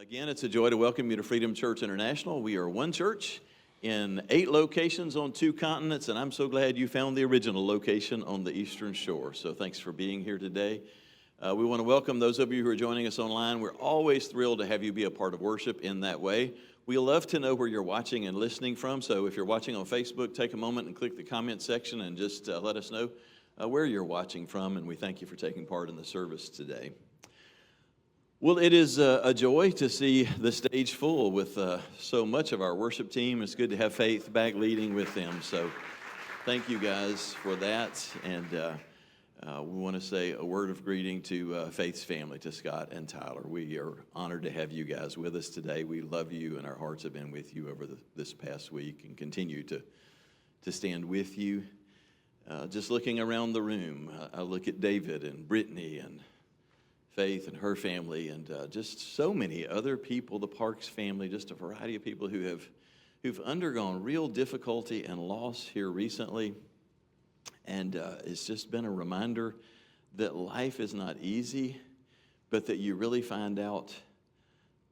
Again, it's a joy to welcome you to Freedom Church International. We are one church in 8 locations on 2 continents, and I'm so glad you found the original location on the Eastern Shore. So thanks for being here today. We want to welcome those of you who are joining us online. We're always thrilled to have you be a part of worship in that way. We love to know where you're watching and listening from, so if you're watching on Facebook, take a moment and click the comment section and just let us know where you're watching from, and we thank you for taking part in the service today. Well, it is a joy to see the stage full with so much of our worship team. It's good to have Faith back leading with them. So thank you guys for that. And we want to say a word of greeting to Faith's family, to Scott and Tyler. We are honored to have you guys with us today. We love you, and our hearts have been with you over this past week and continue to stand with you. Just looking around the room, I look at David and Brittany and Faith and her family, and just so many other people, the Parks family, just a variety of people who've undergone real difficulty and loss here recently. And it's just been a reminder that life is not easy, but that you really find out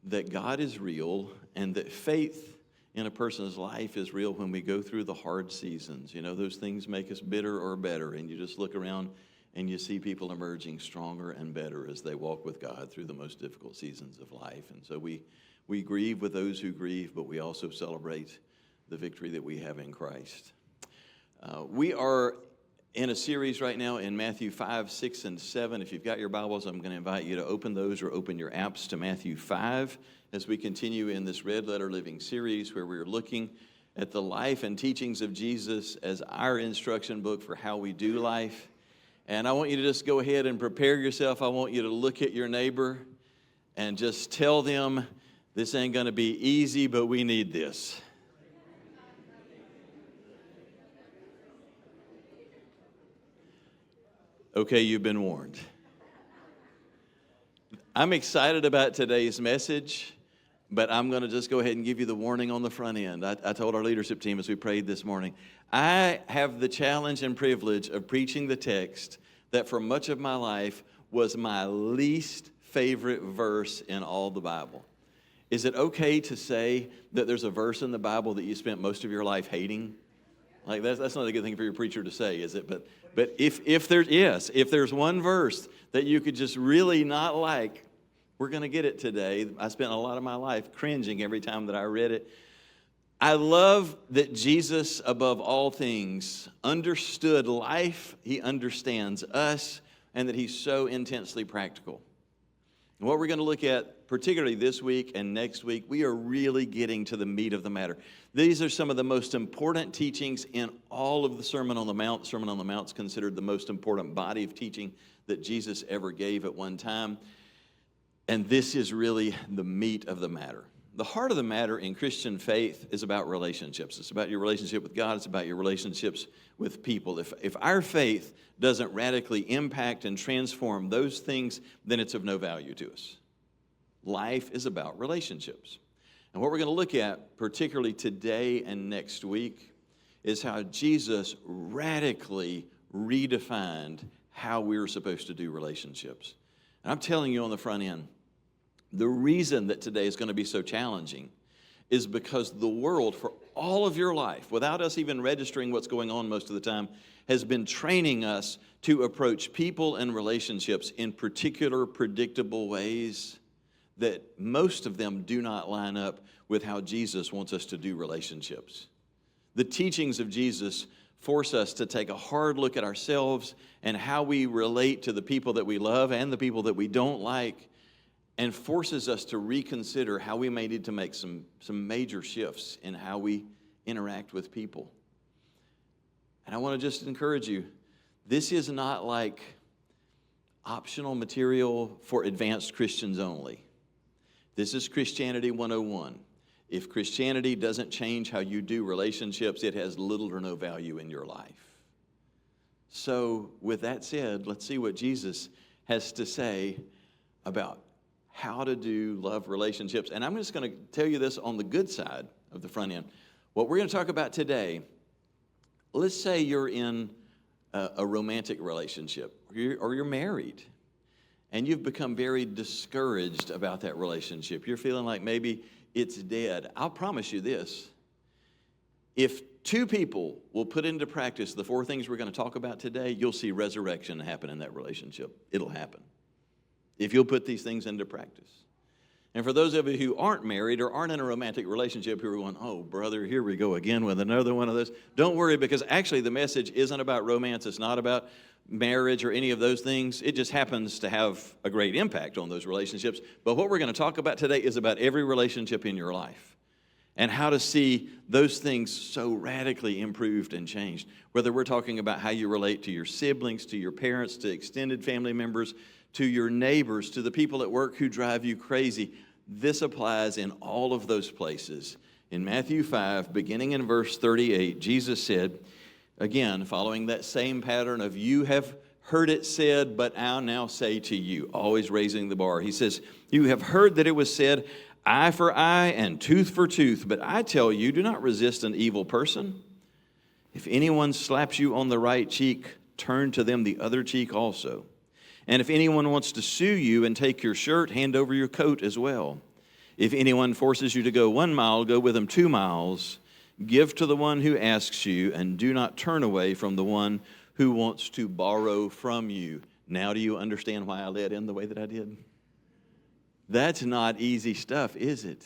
that God is real and that faith in a person's life is real when we go through the hard seasons. You know, those things make us bitter or better, and you just look around and you see people emerging stronger and better as they walk with God through the most difficult seasons of life. And so we grieve with those who grieve, but we also celebrate the victory that we have in Christ. We are in a series right now in Matthew 5, 6, and 7. If you've got your Bibles, I'm going to invite you to open those or open your apps to Matthew 5 as we continue in this Red Letter Living series where we're looking at the life and teachings of Jesus as our instruction book for how we do life. And I want you to just go ahead and prepare yourself. I want you to look at your neighbor and just tell them, this ain't going to be easy, but we need this. Okay, you've been warned. I'm excited about today's message, but I'm going to just go ahead and give you the warning on the front end. I told our leadership team as we prayed this morning, I have the challenge and privilege of preaching the text that for much of my life was my least favorite verse in all the Bible. Is it okay to say that there's a verse in the Bible that you spent most of your life hating? Like that's not a good thing for your preacher to say, is it? But if there's one verse that you could just really not like, we're going to get it today. I spent a lot of my life cringing every time that I read it. I love that Jesus, above all things, understood life. He understands us, and that he's so intensely practical. And what we're going to look at, particularly this week and next week, we are really getting to the meat of the matter. These are some of the most important teachings in all of the Sermon on the Mount. Sermon on the Mount is considered the most important body of teaching that Jesus ever gave at one time. And this is really the meat of the matter. The heart of the matter in Christian faith is about relationships. It's about your relationship with God. It's about your relationships with people. If our faith doesn't radically impact and transform those things, then it's of no value to us. Life is about relationships. And what we're going to look at, particularly today and next week, is how Jesus radically redefined how we were supposed to do relationships. And I'm telling you on the front end, the reason that today is going to be so challenging is because the world, for all of your life, without us even registering what's going on most of the time, has been training us to approach people and relationships in particular, predictable ways that most of them do not line up with how Jesus wants us to do relationships. The teachings of Jesus force us to take a hard look at ourselves and how we relate to the people that we love and the people that we don't like, and forces us to reconsider how we may need to make some major shifts in how we interact with people. And I want to just encourage you, this is not like optional material for advanced Christians only. This is Christianity 101. If Christianity doesn't change how you do relationships, it has little or no value in your life. So with that said, let's see what Jesus has to say about how to do love relationships. And I'm just going to tell you this on the good side of the front end. What we're going to talk about today, let's say you're in a romantic relationship or you're married, and you've become very discouraged about that relationship. You're feeling like maybe it's dead. I'll promise you this. If two people will put into practice the four things we're going to talk about today, you'll see resurrection happen in that relationship. It'll happen if you'll put these things into practice. And for those of you who aren't married or aren't in a romantic relationship who are going, oh, brother, here we go again with another one of those, don't worry, because actually the message isn't about romance. It's not about marriage or any of those things. It just happens to have a great impact on those relationships. But what we're going to talk about today is about every relationship in your life and how to see those things so radically improved and changed. Whether we're talking about how you relate to your siblings, to your parents, to extended family members, to your neighbors, to the people at work who drive you crazy. This applies in all of those places. In Matthew 5, beginning in verse 38, Jesus said, again, following that same pattern of you have heard it said, but I'll now say to you, always raising the bar. He says, you have heard that it was said, eye for eye and tooth for tooth, but I tell you, do not resist an evil person. If anyone slaps you on the right cheek, turn to them the other cheek also. And if anyone wants to sue you and take your shirt, hand over your coat as well. If anyone forces you to go 1 mile, go with them 2 miles. Give to the one who asks you, and do not turn away from the one who wants to borrow from you. Now do you understand why I led in the way that I did? That's not easy stuff, is it?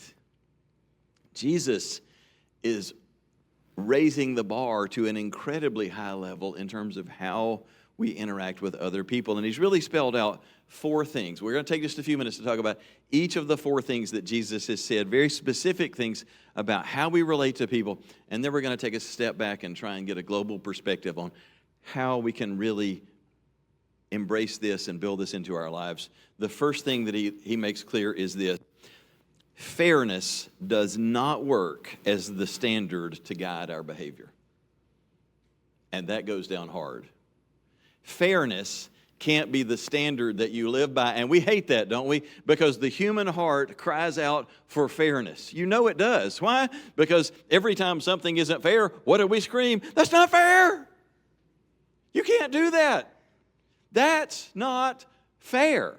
Jesus is raising the bar to an incredibly high level in terms of how we interact with other people. And he's really spelled out 4 things. We're going to take just a few minutes to talk about each of the 4 things that Jesus has said, very specific things about how we relate to people. And then we're going to take a step back and try and get a global perspective on how we can really embrace this and build this into our lives. The first thing that he makes clear is this. Fairness does not work as the standard to guide our behavior. And that goes down hard. Fairness can't be the standard that you live by. And we hate that, don't we? Because the human heart cries out for fairness. You know it does. Why? Because every time something isn't fair, what do we scream? That's not fair. You can't do that. That's not fair.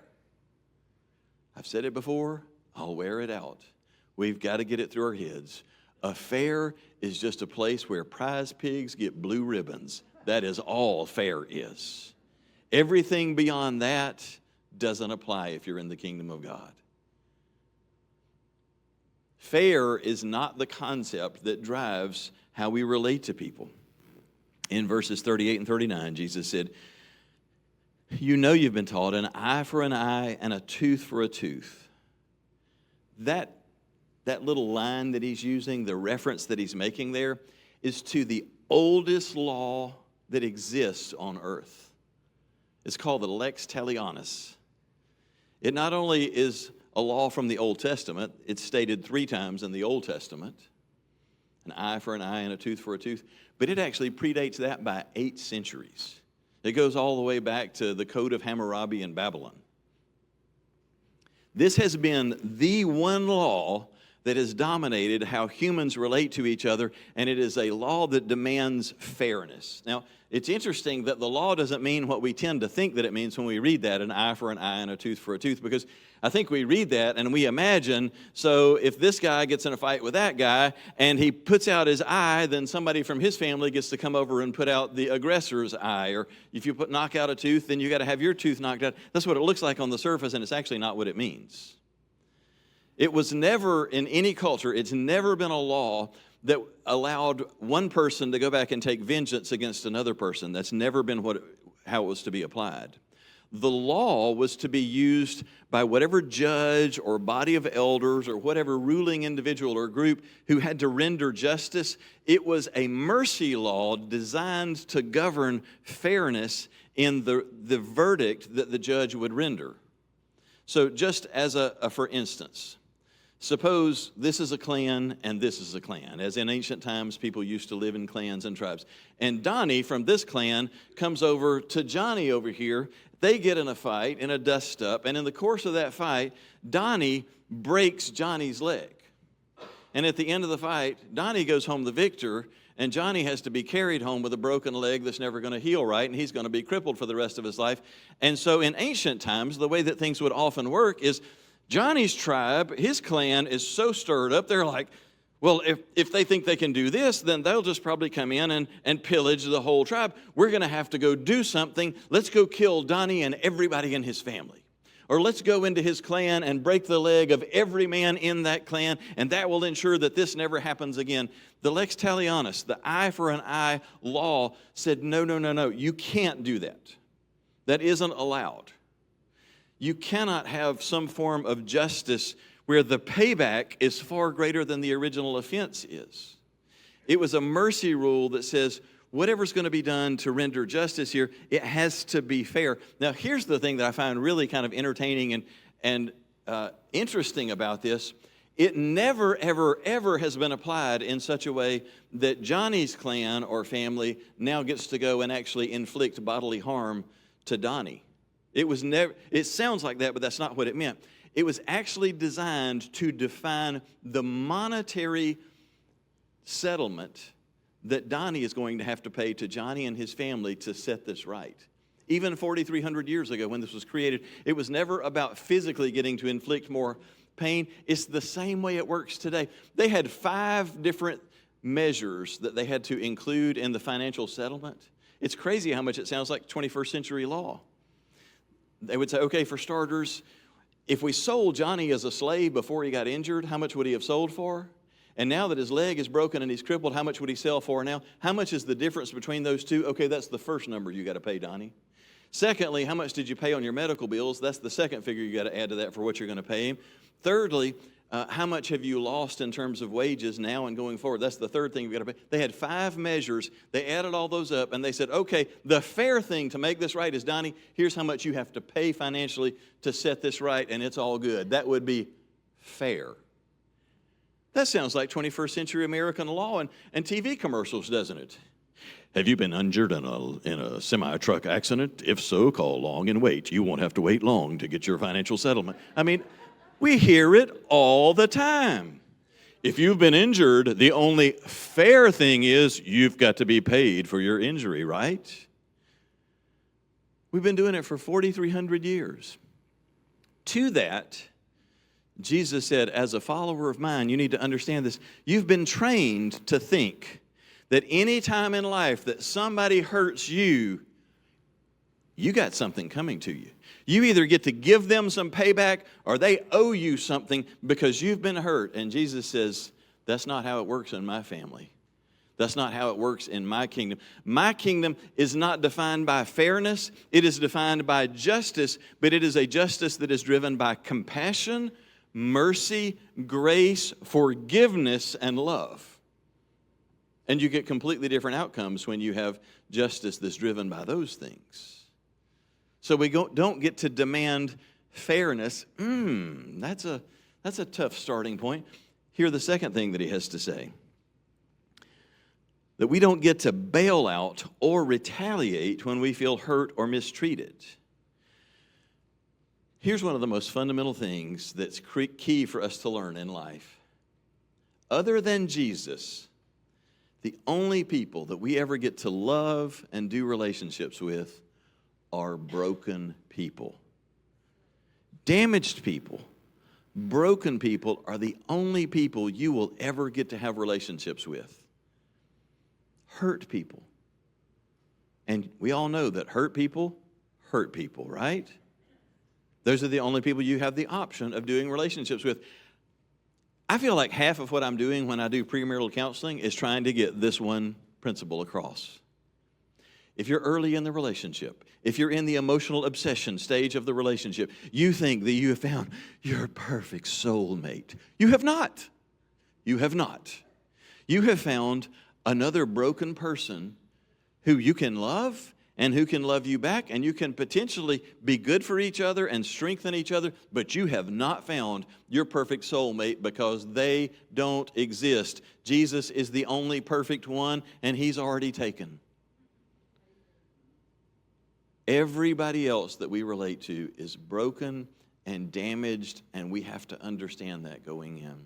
I've said it before. I'll wear it out. We've got to get it through our heads. A fair is just a place where prize pigs get blue ribbons. That is all fair is. Everything beyond that doesn't apply if you're in the kingdom of God. Fair is not the concept that drives how we relate to people. In verses 38 and 39, Jesus said, you know you've been taught an eye for an eye and a tooth for a tooth. That little line that he's using, the reference that he's making there, is to the oldest law that exists on earth. It's called the lex talionis. It not only is a law from the Old Testament, it's stated 3 times in the Old Testament, an eye for an eye and a tooth for a tooth, but it actually predates that by 8 centuries. It goes all the way back to the Code of Hammurabi in Babylon. This has been the one law that has dominated how humans relate to each other, and it is a law that demands fairness. Now, it's interesting that the law doesn't mean what we tend to think that it means when we read that, an eye for an eye and a tooth for a tooth, because I think we read that and we imagine, so if this guy gets in a fight with that guy and he puts out his eye, then somebody from his family gets to come over and put out the aggressor's eye, or if you knock out a tooth, then you got to have your tooth knocked out. That's what it looks like on the surface, and it's actually not what it means. It was never, in any culture, it's never been a law that allowed one person to go back and take vengeance against another person. That's never been how it was to be applied. The law was to be used by whatever judge or body of elders or whatever ruling individual or group who had to render justice. It was a mercy law designed to govern fairness in the verdict that the judge would render. So just as for instance, suppose this is a clan and this is a clan. As in ancient times, people used to live in clans and tribes. And Donnie from this clan comes over to Johnny over here. They get in a fight, in a dust-up, and in the course of that fight, Donnie breaks Johnny's leg. And at the end of the fight, Donnie goes home the victor, And Johnny has to be carried home with a broken leg that's never going to heal right, and he's going to be crippled for the rest of his life. And so in ancient times, the way that things would often work is Johnny's tribe, his clan, is so stirred up, they're like, well, if they think they can do this, then they'll just probably come in and pillage the whole tribe. We're going to have to go do something. Let's go kill Donnie and everybody in his family. Or let's go into his clan and break the leg of every man in that clan, and that will ensure that this never happens again. The lex talionis, the eye for an eye law, said, no, you can't do that. That isn't allowed. You cannot have some form of justice where the payback is far greater than the original offense is. It was a mercy rule that says, whatever's going to be done to render justice here, it has to be fair. Now, here's the thing that I find really kind of entertaining and interesting about this. It never, ever has been applied in such a way that Johnny's clan or family now gets to go and actually inflict bodily harm to Donnie. It was never. It sounds like that, but that's not what it meant. It was actually designed to define the monetary settlement that Donnie is going to have to pay to Johnny and his family to set this right. Even 4,300 years ago when this was created, it was never about physically getting to inflict more pain. It's the same way it works today. They had 5 different measures that they had to include in the financial settlement. It's crazy how much it sounds like 21st century law. They would say, okay, for starters, if we sold Johnny as a slave before he got injured, how much would he have sold for? And now that his leg is broken and he's crippled, how much would he sell for now? How much is the difference between those two? Okay, that's the first number you got to pay Donnie. Secondly, how much did you pay on your medical bills? That's the second figure you got to add to that for what you're going to pay him. Thirdly, how much have you lost in terms of wages now and going forward? That's the third thing you've got to pay. They had 5 measures. They added all those up, and they said, okay, the fair thing to make this right is, Donnie, here's how much you have to pay financially to set this right, and it's all good. That would be fair. That sounds like 21st century American law and TV commercials, doesn't it? Have you been injured in a semi-truck accident? If so, call long and wait. You won't have to wait long to get your financial settlement. I mean, we hear it all the time. If you've been injured, the only fair thing is you've got to be paid for your injury, right? We've been doing it for 4,300 years. To that, Jesus said, as a follower of mine, you need to understand this. You've been trained to think that any time in life that somebody hurts you, you got something coming to you. You either get to give them some payback or they owe you something because you've been hurt. And Jesus says, that's not how it works in my family. That's not how it works in my kingdom. My kingdom is not defined by fairness. It is defined by justice, but it is a justice that is driven by compassion, mercy, grace, forgiveness, and love. And you get completely different outcomes when you have justice that's driven by those things. So we don't get to demand fairness. That's a tough starting point. Here's the second thing that he has to say. That we don't get to bail out or retaliate when we feel hurt or mistreated. Here's one of the most fundamental things that's key for us to learn in life. Other than Jesus, the only people that we ever get to love and do relationships with are broken people. Damaged people, broken people are the only people you will ever get to have relationships with. Hurt people. And we all know that hurt people, right? Those are the only people you have the option of doing relationships with. I feel like half of what I'm doing when I do premarital counseling is trying to get this one principle across. If you're early in the relationship, if you're in the emotional obsession stage of the relationship, you think that you have found your perfect soulmate. You have not. You have not. You have found another broken person who you can love and who can love you back, and you can potentially be good for each other and strengthen each other, but you have not found your perfect soulmate because they don't exist. Jesus is the only perfect one, and he's already taken. Everybody else that we relate to is broken and damaged, and we have to understand that going in.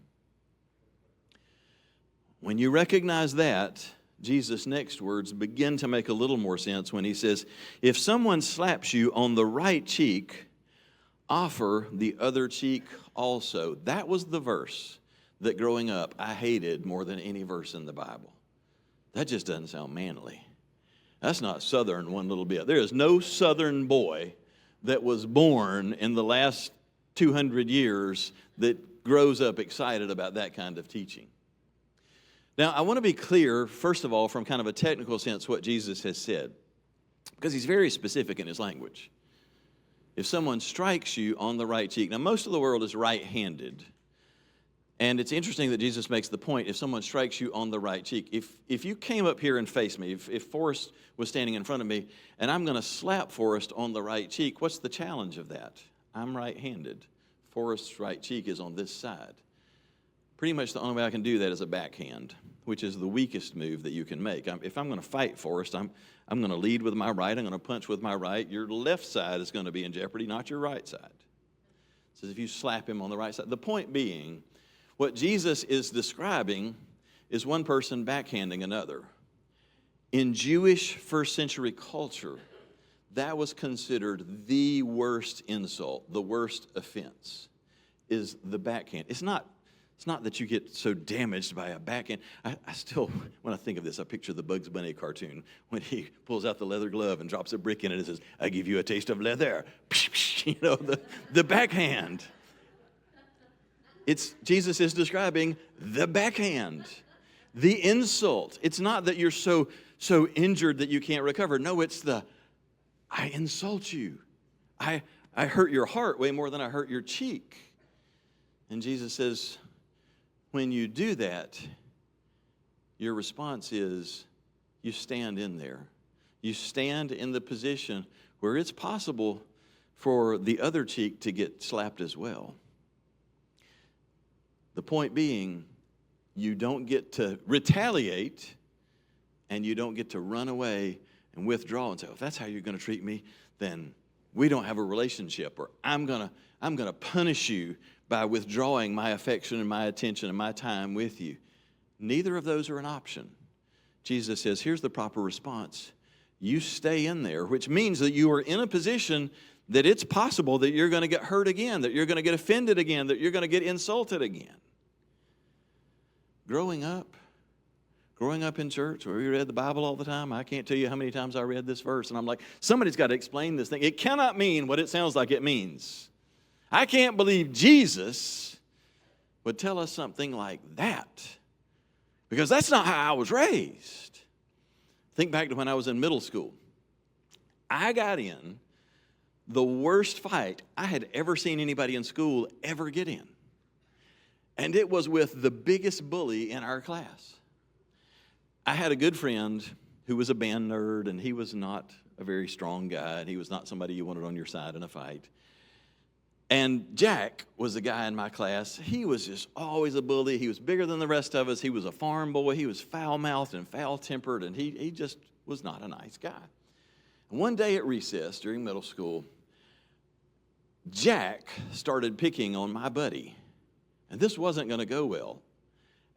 When you recognize that, Jesus' next words begin to make a little more sense when he says, if someone slaps you on the right cheek, offer the other cheek also. That was the verse that growing up I hated more than any verse in the Bible. That just doesn't sound manly. That's not Southern one little bit. There is no Southern boy that was born in the last 200 years that grows up excited about that kind of teaching. Now, I want to be clear, first of all, from kind of a technical sense, what Jesus has said, because he's very specific in his language. If someone strikes you on the right cheek, now most of the world is right-handed, and it's interesting that Jesus makes the point, if someone strikes you on the right cheek, if you came up here and faced me, if Forrest was standing in front of me, and I'm going to slap Forrest on the right cheek, what's the challenge of that? I'm right-handed. Forrest's right cheek is on this side. Pretty much the only way I can do that is a backhand, which is the weakest move that you can make. If I'm going to fight Forrest, I'm going to lead with my right. I'm going to punch with my right. Your left side is going to be in jeopardy, not your right side. It says if you slap him on the right side. The point being, what Jesus is describing is one person backhanding another. In Jewish first century culture, that was considered the worst insult, the worst offense, is the backhand. It's not that you get so damaged by a backhand. I still, when I think of this, I picture the Bugs Bunny cartoon when he pulls out the leather glove and drops a brick in it and says, I give you a taste of leather. You know, the backhand. Jesus is describing the backhand, the insult. It's not that you're so injured that you can't recover. No, it's I insult you. I hurt your heart way more than I hurt your cheek. And Jesus says, when you do that, your response is you stand in there. You stand in the position where it's possible for the other cheek to get slapped as well. The point being, you don't get to retaliate and you don't get to run away and withdraw and say, if that's how you're going to treat me, then we don't have a relationship, or I'm going to punish you by withdrawing my affection and my attention and my time with you. Neither of those are an option. Jesus says, here's the proper response. You stay in there, which means that you are in a position that it's possible that you're going to get hurt again, that you're going to get offended again, that you're going to get insulted again. Growing up in church where we read the Bible all the time, I can't tell you how many times I read this verse, and I'm like, somebody's got to explain this thing. It cannot mean what it sounds like it means. I can't believe Jesus would tell us something like that, because that's not how I was raised. Think back to when I was in middle school. I got in the worst fight I had ever seen anybody in school ever get in. And it was with the biggest bully in our class. I had a good friend who was a band nerd, and he was not a very strong guy, and he was not somebody you wanted on your side in a fight. And Jack was the guy in my class. He was just always a bully. He was bigger than the rest of us. He was a farm boy. He was foul-mouthed and foul-tempered, and he just was not a nice guy. And one day at recess during middle school, Jack started picking on my buddy. And this wasn't going to go well.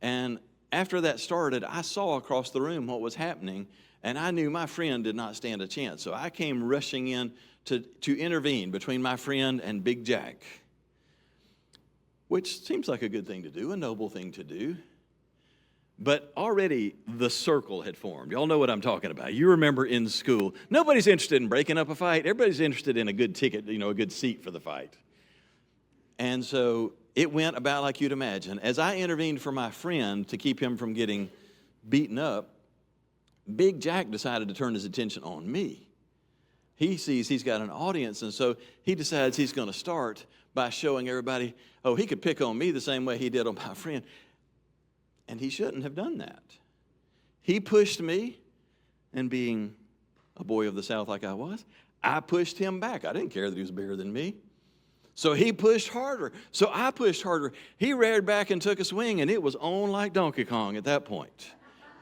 And after that started, I saw across the room what was happening, and I knew my friend did not stand a chance. So I came rushing in to intervene between my friend and Big Jack, which seems like a good thing to do, a noble thing to do. But already the circle had formed. Y'all know what I'm talking about. You remember in school, nobody's interested in breaking up a fight. Everybody's interested in a good ticket, a good seat for the fight. And so it went about like you'd imagine. As I intervened for my friend to keep him from getting beaten up, Big Jack decided to turn his attention on me. He sees he's got an audience, and so he decides he's going to start by showing everybody, he could pick on me the same way he did on my friend. And he shouldn't have done that. He pushed me, and being a boy of the South like I was, I pushed him back. I didn't care that he was bigger than me. So he pushed harder. So I pushed harder. He reared back and took a swing, and it was on like Donkey Kong at that point.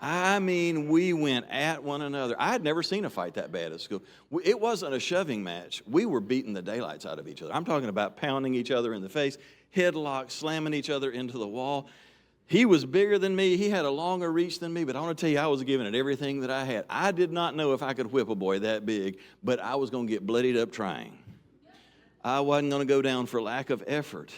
I mean, we went at one another. I had never seen a fight that bad at school. It wasn't a shoving match. We were beating the daylights out of each other. I'm talking about pounding each other in the face, headlocks, slamming each other into the wall. He was bigger than me. He had a longer reach than me, but I want to tell you, I was giving it everything that I had. I did not know if I could whip a boy that big, but I was going to get bloodied up trying. I wasn't going to go down for lack of effort.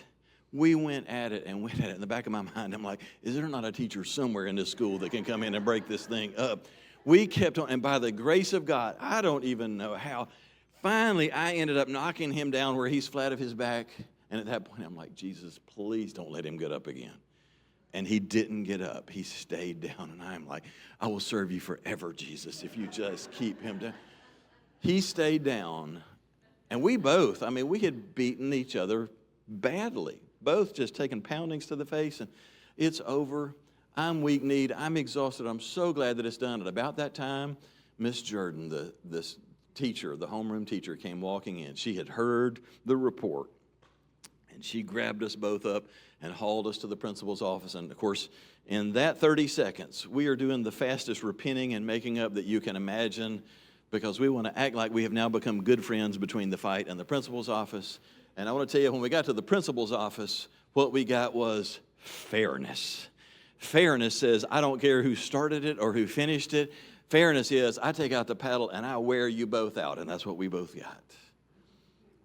We went at it and went at it. In the back of my mind, I'm like, is there not a teacher somewhere in this school that can come in and break this thing up? We kept on, and by the grace of God, I don't even know how, finally I ended up knocking him down where he's flat of his back. And at that point, I'm like, Jesus, please don't let him get up again. And he didn't get up. He stayed down. And I'm like, I will serve you forever, Jesus, if you just keep him down. He stayed down. And we both, we had beaten each other badly. Both just taking poundings to the face. And it's over. I'm weak-kneed. I'm exhausted. I'm so glad that it's done. And about that time, Miss Jordan, this teacher, the homeroom teacher, came walking in. She had heard the report. And she grabbed us both up and hauled us to the principal's office. And, of course, in that 30 seconds, we are doing the fastest repenting and making up that you can imagine, because we want to act like we have now become good friends between the fight and the principal's office. And I want to tell you, when we got to the principal's office, what we got was fairness. Fairness says, I don't care who started it or who finished it. Fairness is, I take out the paddle and I wear you both out. And that's what we both got.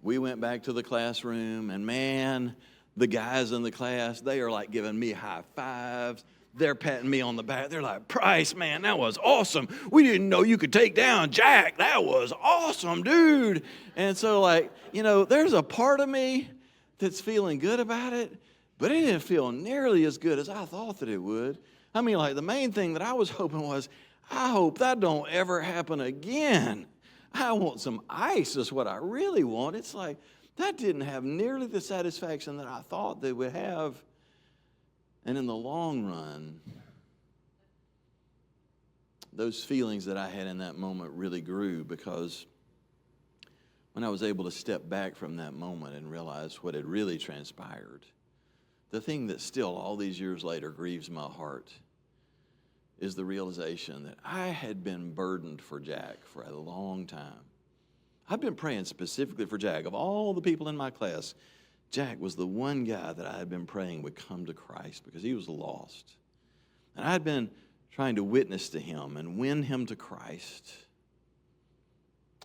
We went back to the classroom, and man, the guys in the class, they are like giving me high fives. They're patting me on the back. They're like, Price, man, that was awesome. We didn't know you could take down Jack. That was awesome, dude. And so, there's a part of me that's feeling good about it, but it didn't feel nearly as good as I thought that it would. The main thing that I was hoping was, I hope that don't ever happen again. I want some ice is what I really want. It's like, that didn't have nearly the satisfaction that I thought they would have. And in the long run, those feelings that I had in that moment really grew, because when I was able to step back from that moment and realize what had really transpired, the thing that still all these years later grieves my heart is the realization that I had been burdened for Jack for a long time. I've been praying specifically for Jack. Of all the people in my class, Jack was the one guy that I had been praying would come to Christ, because he was lost. And I had been trying to witness to him and win him to Christ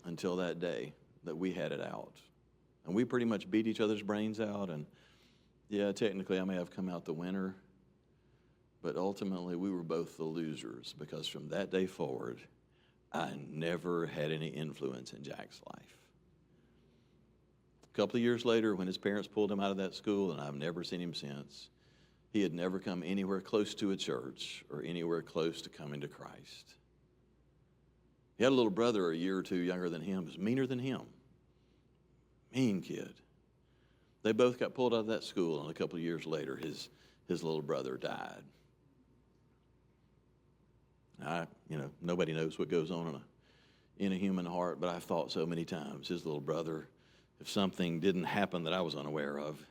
until that day that we had it out. And we pretty much beat each other's brains out. And yeah, technically I may have come out the winner, but ultimately we were both the losers, because from that day forward, I never had any influence in Jack's life. A couple of years later, when his parents pulled him out of that school, and I've never seen him since, he had never come anywhere close to a church or anywhere close to coming to Christ. He had a little brother a year or two younger than him, who was meaner than him. Mean kid. They both got pulled out of that school, and a couple of years later, his little brother died. Nobody knows what goes on in a human heart, but I've thought so many times, his little brother, if something didn't happen that I was unaware of,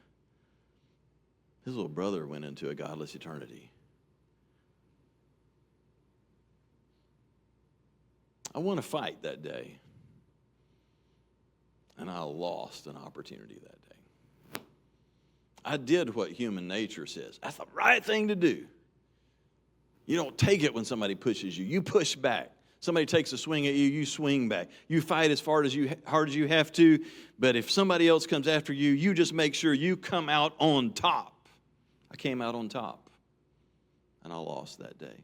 his little brother went into a godless eternity. I won a fight that day, and I lost an opportunity that day. I did what human nature says. That's the right thing to do. You don't take it when somebody pushes you. You push back. Somebody takes a swing at you, you swing back. You fight as hard as you have to, but if somebody else comes after you, you just make sure you come out on top. I came out on top, and I lost that day.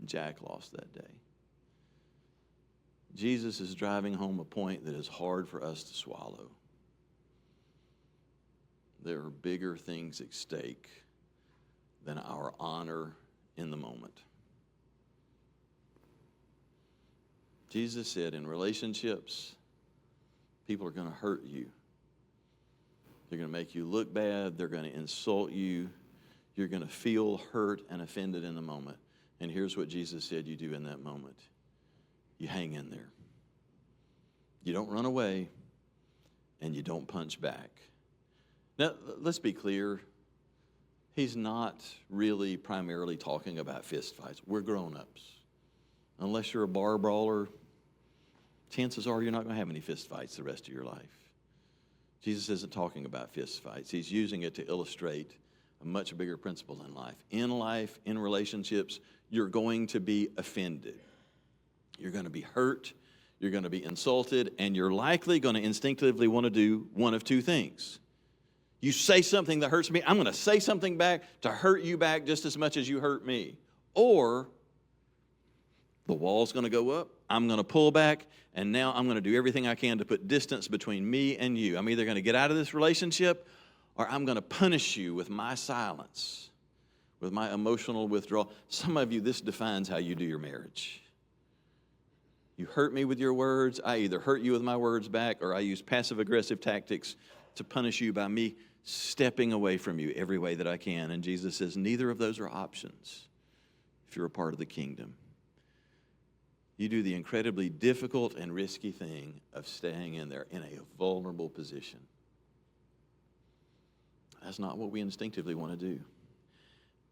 Jack lost that day. Jesus is driving home a point that is hard for us to swallow. There are bigger things at stake than our honor in the moment. Jesus said in relationships, people are going to hurt you. They're going to make you look bad. They're going to insult you. You're going to feel hurt and offended in the moment. And here's what Jesus said you do in that moment. You hang in there. You don't run away, and you don't punch back. Now, let's be clear. He's not really primarily talking about fist fights. We're grown-ups. Unless you're a bar brawler, chances are you're not going to have any fist fights the rest of your life. Jesus isn't talking about fist fights. He's using it to illustrate a much bigger principle in life. In life, in relationships, you're going to be offended. You're going to be hurt. You're going to be insulted. And you're likely going to instinctively want to do one of two things. You say something that hurts me, I'm going to say something back to hurt you back just as much as you hurt me. Or the wall's going to go up, I'm going to pull back, and now I'm going to do everything I can to put distance between me and you. I'm either going to get out of this relationship, or I'm going to punish you with my silence, with my emotional withdrawal. Some of you, this defines how you do your marriage. You hurt me with your words. I either hurt you with my words back, or I use passive-aggressive tactics to punish you by me stepping away from you every way that I can. And Jesus says neither of those are options if you're a part of the kingdom. You do the incredibly difficult and risky thing of staying in there in a vulnerable position. That's not what we instinctively want to do.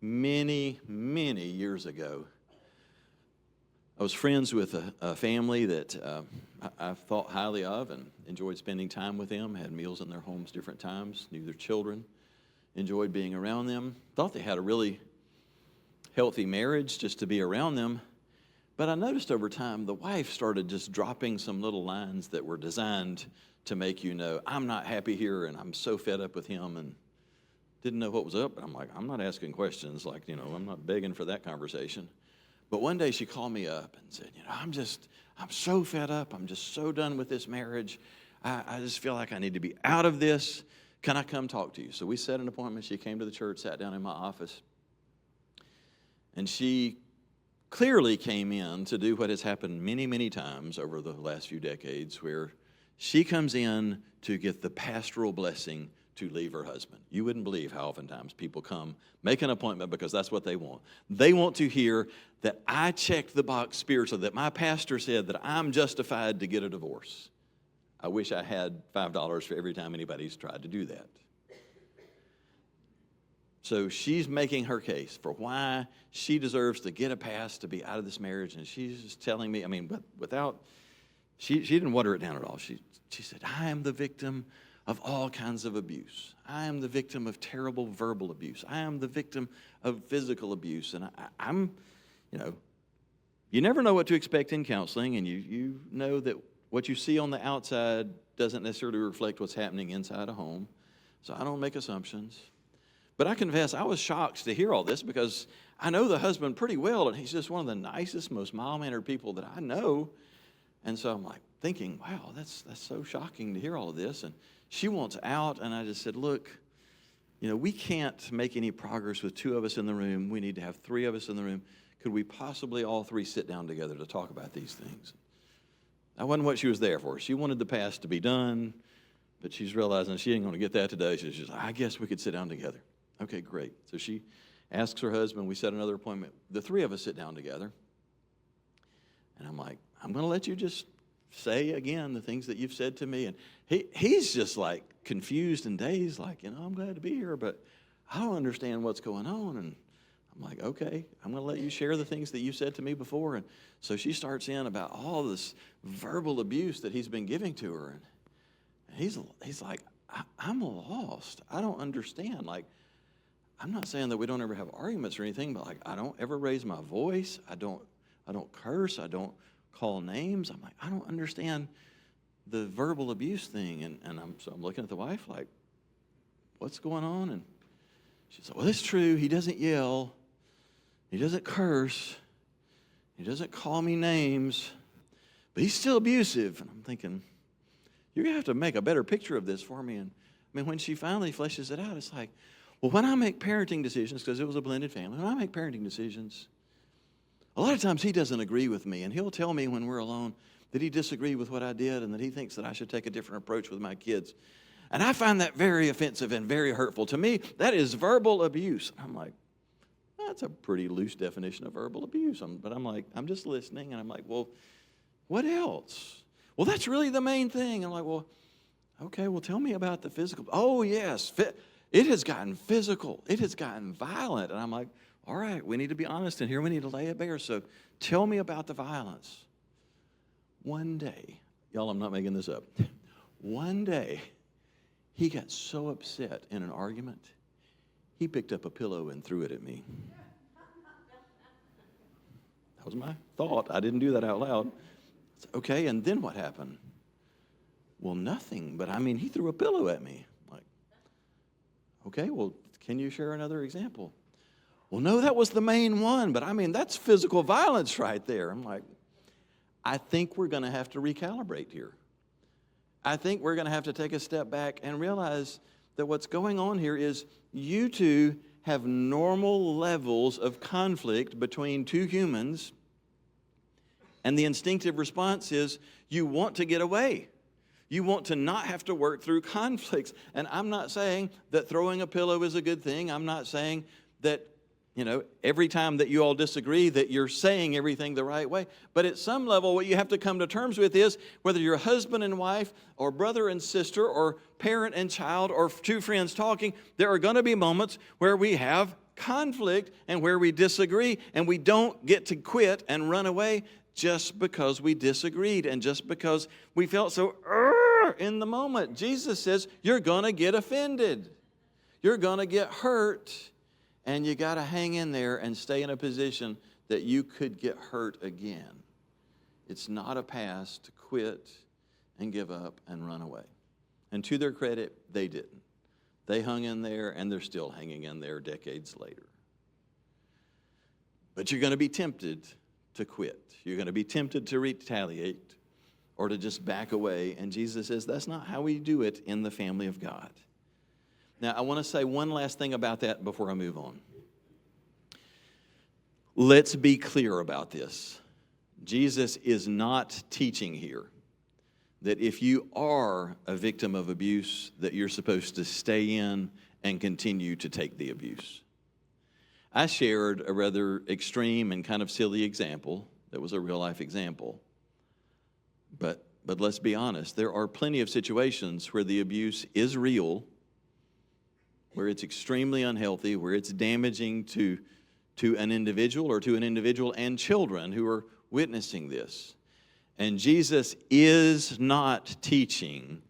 Many, many years ago, I was friends with a family that I thought highly of and enjoyed spending time with them, had meals in their homes different times, knew their children, enjoyed being around them, thought they had a really healthy marriage just to be around them. But I noticed over time the wife started just dropping some little lines that were designed to make you know, I'm not happy here and I'm so fed up with him, and didn't know what was up. But I'm like, I'm not asking questions, like, I'm not begging for that conversation. But one day she called me up and said, I'm so fed up. I'm just so done with this marriage. I just feel like I need to be out of this. Can I come talk to you? So we set an appointment. She came to the church, sat down in my office. And she clearly came in to do what has happened many, many times over the last few decades, where she comes in to get the pastoral blessing to leave her husband. You wouldn't believe how oftentimes people come, make an appointment because that's what they want. They want to hear that I checked the box spiritually, that my pastor said that I'm justified to get a divorce. I wish I had $5 for every time anybody's tried to do that. So she's making her case for why she deserves to get a pass to be out of this marriage, and she's just telling me, but without, she didn't water it down at all. She said, I am the victim of all kinds of abuse. I am the victim of terrible verbal abuse. I am the victim of physical abuse. And I'm, you never know what to expect in counseling, and you know that what you see on the outside doesn't necessarily reflect what's happening inside a home. So I don't make assumptions. But I confess, I was shocked to hear all this because I know the husband pretty well, and he's just one of the nicest, most mild-mannered people that I know. And so I'm like thinking, wow, that's so shocking to hear all of this. And she wants out, and I just said, look, we can't make any progress with two of us in the room. We need to have three of us in the room. Could we possibly all three sit down together to talk about these things? That wasn't what she was there for. She wanted the past to be done, but she's realizing she ain't going to get that today. She's just, I guess we could sit down together. Okay, great. So she asks her husband. We set another appointment. The three of us sit down together. And I'm like, I'm going to let you just say again the things that you've said to me. And he's just like confused and dazed, like, I'm glad to be here, but I don't understand what's going on. And I'm like, okay, I'm going to let you share the things that you said to me before. And so she starts in about all this verbal abuse that he's been giving to her. And he's like, I'm lost. I don't understand. Like, I'm not saying that we don't ever have arguments or anything, but like, I don't ever raise my voice. I don't curse. I don't call names. I'm like, I don't understand the verbal abuse thing. And I'm looking at the wife like, what's going on? And she said, well, it's true. He doesn't yell. He doesn't curse. He doesn't call me names, but he's still abusive. And I'm thinking, you're going to have to make a better picture of this for me. And when she finally fleshes it out, it's like, well, when I make parenting decisions, because it was a blended family, when I make parenting decisions, a lot of times he doesn't agree with me, and he'll tell me when we're alone that he disagreed with what I did and that he thinks that I should take a different approach with my kids. And I find that very offensive and very hurtful. To me, that is verbal abuse. I'm like, that's a pretty loose definition of verbal abuse. But I'm like, I'm just listening, and I'm like, well, what else? Well, that's really the main thing. I'm like, well, okay, well, tell me about the physical. Oh, yes, it has gotten physical. It has gotten violent. And I'm like, all right, we need to be honest, and here we need to lay it bare. So tell me about the violence. One day, y'all, I'm not making this up. One day, he got so upset in an argument, He picked up a pillow and threw it at me. That was my thought. I didn't do that out loud. Okay, and then what happened? Well, nothing, but he threw a pillow at me. Like, okay, well, can you share another example? Well, no, that was the main one, but that's physical violence right there. I'm like, I think we're going to have to recalibrate here. I think we're going to have to take a step back and realize that what's going on here is you two have normal levels of conflict between two humans, and the instinctive response is you want to get away. You want to not have to work through conflicts. And I'm not saying that throwing a pillow is a good thing. I'm not saying that, every time that you all disagree that you're saying everything the right way. But at some level, what you have to come to terms with is whether you're husband and wife or brother and sister or parent and child or two friends talking, there are going to be moments where we have conflict and where we disagree, and we don't get to quit and run away just because we disagreed and just because we felt so in the moment. Jesus says you're going to get offended. You're going to get hurt. And you got to hang in there and stay in a position that you could get hurt again. It's not a pass to quit and give up and run away. And to their credit, they didn't. They hung in there, and they're still hanging in there decades later. But you're going to be tempted to quit. You're going to be tempted to retaliate or to just back away. And Jesus says that's not how we do it in the family of God. Now, I want to say one last thing about that before I move on. Let's be clear about this. Jesus is not teaching here that if you are a victim of abuse, that you're supposed to stay in and continue to take the abuse. I shared a rather extreme and kind of silly example that was a real-life example. But let's be honest, there are plenty of situations where the abuse is real, where it's extremely unhealthy, where it's damaging to an individual or to an individual and children who are witnessing this. And Jesus is not teaching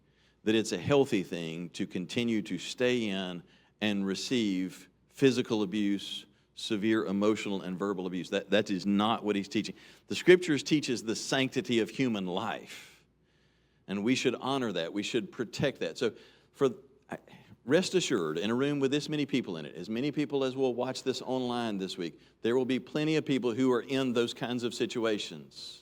that it's a healthy thing to continue to stay in and receive physical abuse, severe emotional and verbal abuse. That is not what he's teaching. The Scriptures teaches the sanctity of human life, and we should honor that. We should protect that. So rest assured, in a room with this many people in it, as many people as will watch this online this week, there will be plenty of people who are in those kinds of situations.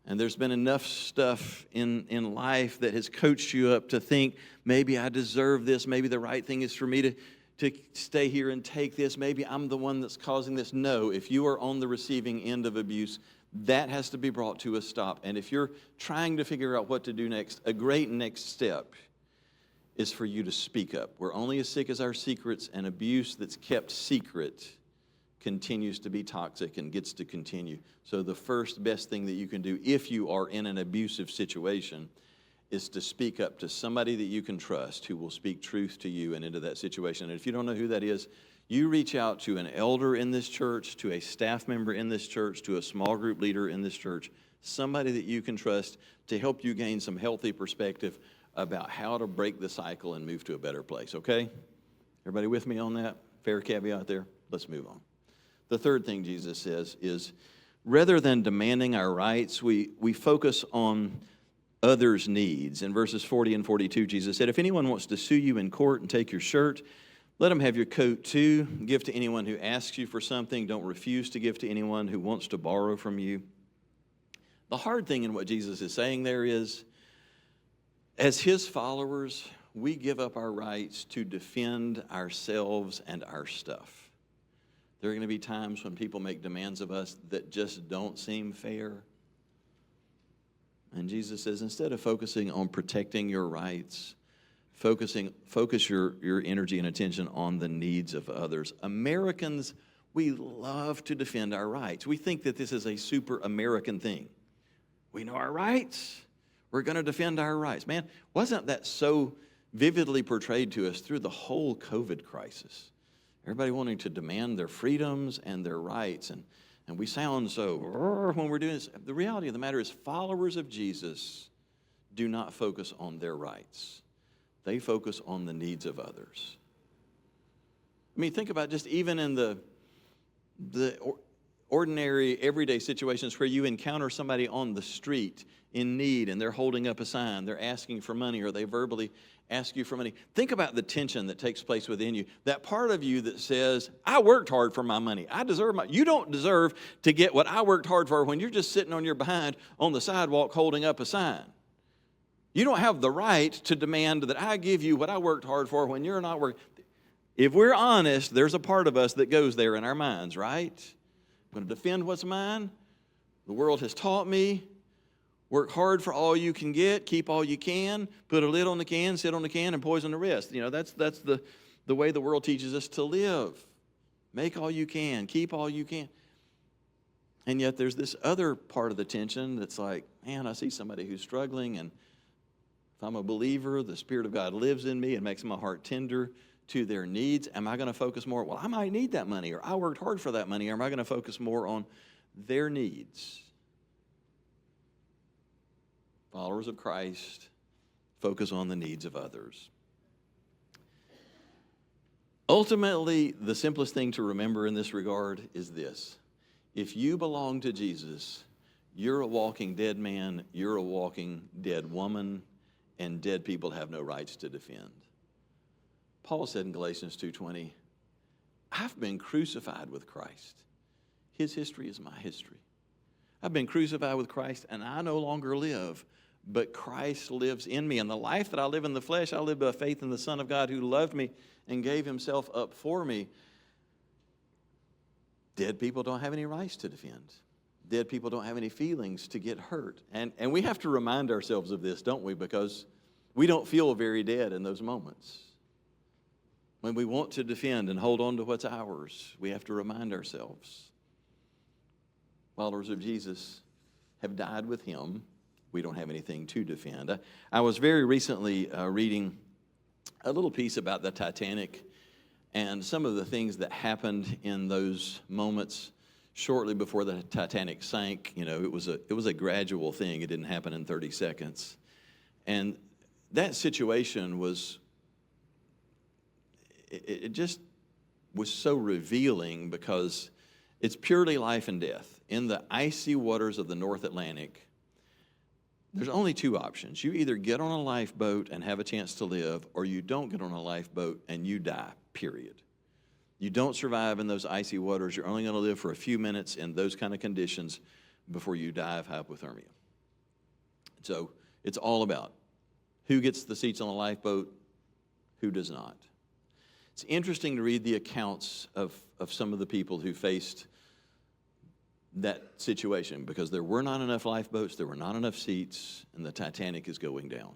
And there's been enough stuff in life that has coached you up to think, maybe I deserve this, maybe the right thing is for me to stay here and take this, maybe I'm the one that's causing this. No, if you are on the receiving end of abuse, that has to be brought to a stop. And if you're trying to figure out what to do next, a great next step is for you to speak up. We're only as sick as our secrets, and abuse that's kept secret continues to be toxic and gets to continue. So the first best thing that you can do if you are in an abusive situation is to speak up to somebody that you can trust who will speak truth to you and into that situation. And if you don't know who that is, you reach out to an elder in this church, to a staff member in this church, to a small group leader in this church, somebody that you can trust to help you gain some healthy perspective about how to break the cycle and move to a better place, okay? Everybody with me on that? Fair caveat there? Let's move on. The third thing Jesus says is, rather than demanding our rights, we focus on others' needs. In verses 40 and 42, Jesus said, if anyone wants to sue you in court and take your shirt, let him have your coat too. Give to anyone who asks you for something. Don't refuse to give to anyone who wants to borrow from you. The hard thing in what Jesus is saying there is, as his followers, we give up our rights to defend ourselves and our stuff. There are going to be times when people make demands of us that just don't seem fair. And Jesus says, instead of focusing on protecting your rights, focus your energy and attention on the needs of others. Americans, we love to defend our rights. We think that this is a super American thing. We know our rights. We're going to defend our rights. Man, wasn't that so vividly portrayed to us through the whole COVID crisis? Everybody wanting to demand their freedoms and their rights. And we sound so when we're doing this. The reality of the matter is followers of Jesus do not focus on their rights. They focus on the needs of others. I mean, think about just even in the ordinary, everyday situations where you encounter somebody on the street in need and they're holding up a sign, they're asking for money, or they verbally ask you for money. Think about the tension that takes place within you. That part of you that says, I worked hard for my money. I deserve you don't deserve to get what I worked hard for when you're just sitting on your behind on the sidewalk holding up a sign. You don't have the right to demand that I give you what I worked hard for when you're not working. If we're honest, there's a part of us that goes there in our minds, right? I'm going to defend what's mine. The world has taught me. Work hard for all you can get. Keep all you can. Put a lid on the can, sit on the can, and poison the rest. You know, that's the way the world teaches us to live. Make all you can. Keep all you can. And yet there's this other part of the tension that's like, man, I see somebody who's struggling, and if I'm a believer, the Spirit of God lives in me and makes my heart tender to their needs. Am I going to focus more? Well, I might need that money, or I worked hard for that money. Or am I going to focus more on their needs? Followers of Christ focus on the needs of others. Ultimately, the simplest thing to remember in this regard is this. If you belong to Jesus, you're a walking dead man, you're a walking dead woman, and dead people have no rights to defend. Paul said in Galatians 2:20, I've been crucified with Christ. His history is my history. I've been crucified with Christ, and I no longer live, but Christ lives in me. And the life that I live in the flesh, I live by faith in the Son of God who loved me and gave himself up for me. Dead people don't have any rights to defend. Dead people don't have any feelings to get hurt. And we have to remind ourselves of this, don't we? Because we don't feel very dead in those moments. When we want to defend and hold on to what's ours, we have to remind ourselves. Followers of Jesus have died with him. We don't have anything to defend. I was very recently reading a little piece about the Titanic and some of the things that happened in those moments shortly before the Titanic sank. You know, it was a gradual thing. It didn't happen in 30 seconds. And that situation was, it just was so revealing because it's purely life and death. In the icy waters of the North Atlantic, there's only two options. You either get on a lifeboat and have a chance to live, or you don't get on a lifeboat and you die, period. You don't survive in those icy waters. You're only going to live for a few minutes in those kind of conditions before you die of hypothermia. So it's all about who gets the seats on the lifeboat, who does not. It's interesting to read the accounts of some of the people who faced that situation because there were not enough lifeboats, there were not enough seats, and the Titanic is going down.